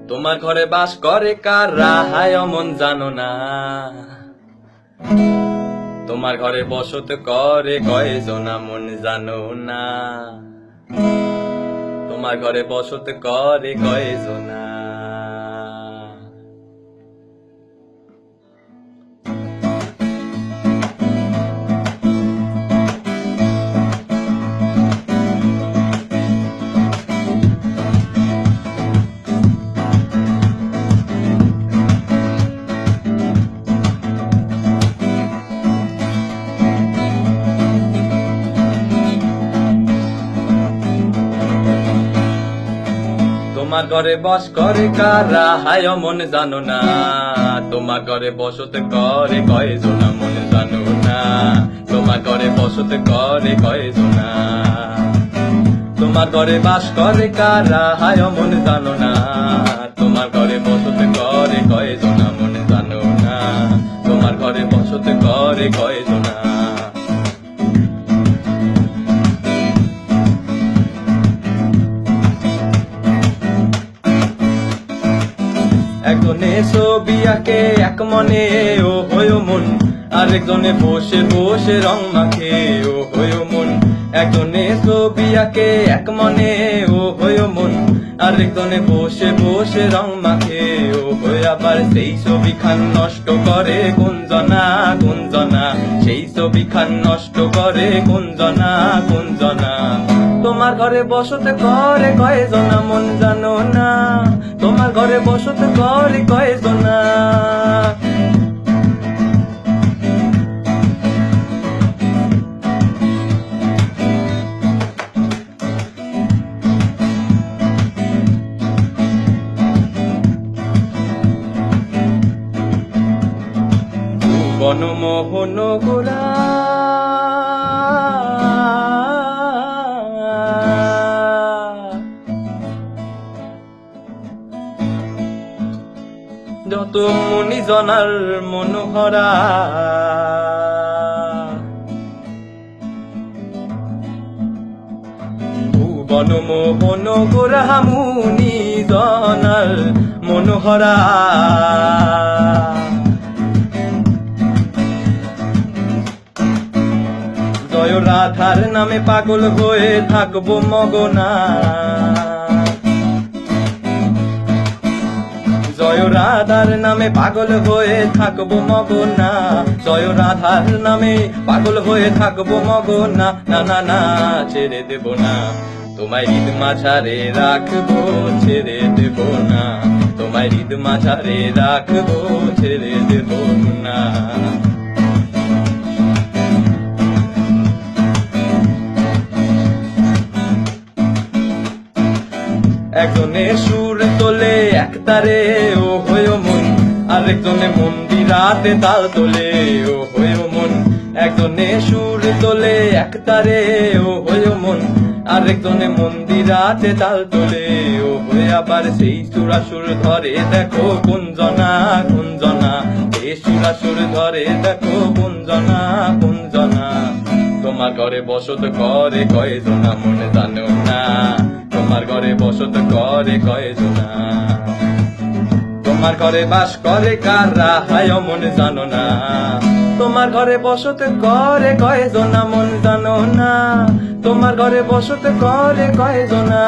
তোমার ঘরে বাস করে কারা হায় অমন জানো না। তোমার ঘরে বসত করে কয়জনা মন জানো না। তোমার ঘরে বসত করে কয়জনা। তোমার ঘরে বস করে কারা হায় মন জানো না। তোমার ঘরে বসত করে কয়জনা মন জানো না। তোমার ঘরে বসত করে কয়জনা। তোমার ঘরে বাস করে কারা হায় মন জানো না। তোমার ঘরে বসত করে কয়জনা মন জানো না। তোমার ঘরে বসত করে কয়জনা। একজনে ছবি আঁকে এক মনে ও হয় মন, আরেকজনে বসে বসে রং মাখে ও হয় মন। একজনে ছবি আঁকে এক মনে ও হয় মন, আরেকজনে বসে বসে রং মাখে ও হয়। আবার সেই ছবি খান নষ্ট করে গুঞ্জনা গুঞ্জনা। সেই ছবি খান নষ্ট করে গুঞ্জনা গুঞ্জনা। তোমার ঘরে বসতে করে কয়জনা মন জানো না। তোমার ঘরে বসতে করে কয়জনা। বনমোহন গোরা যত মুনি জনার মনোহরা। বনমোহন গোরা মুনি জনার মনোহরা। জয় রাধার নামে পাগল হয়ে থাকবো মগনা। জয় রাধার নামে পাগল হয়ে থাকবো মগনা। জয় রাধার নামে পাগল হয়ে থাকবো মগনা। না না না ছেড়ে দেব না তোমায় হৃদ মাঝারে রাখবো, ছেড়ে দেব না তোমায় হৃদ মাঝারে রাখবো, ছেড়ে দেব না। একজনে সুর তোলে একতারে ও হয় মন, আরেকজনে মন্দিরাতে তাল তোলে ও হয় মন। একজনে সুর তোলে একতারে ও হয় মন, আরেকজনে মন্দিরাতে তাল তোলে ও হয়। আবার সেই সুরাসুর ধরে দেখো কুঞ্জনা কুঞ্জনা। এই সুরাসুর ধরে দেখো কুঞ্জনা কুঞ্জনা। তোমার ঘরে বসত করে কয়জনা মন জানো না। তোমার ঘরে বসত করে কয়জনা। তোমার ঘরে বাস করে কারা হায় মন জানো না। তোমার ঘরে বসত করে কয়জনা মন জানো না। তোমার ঘরে বসত করে কয়জনা।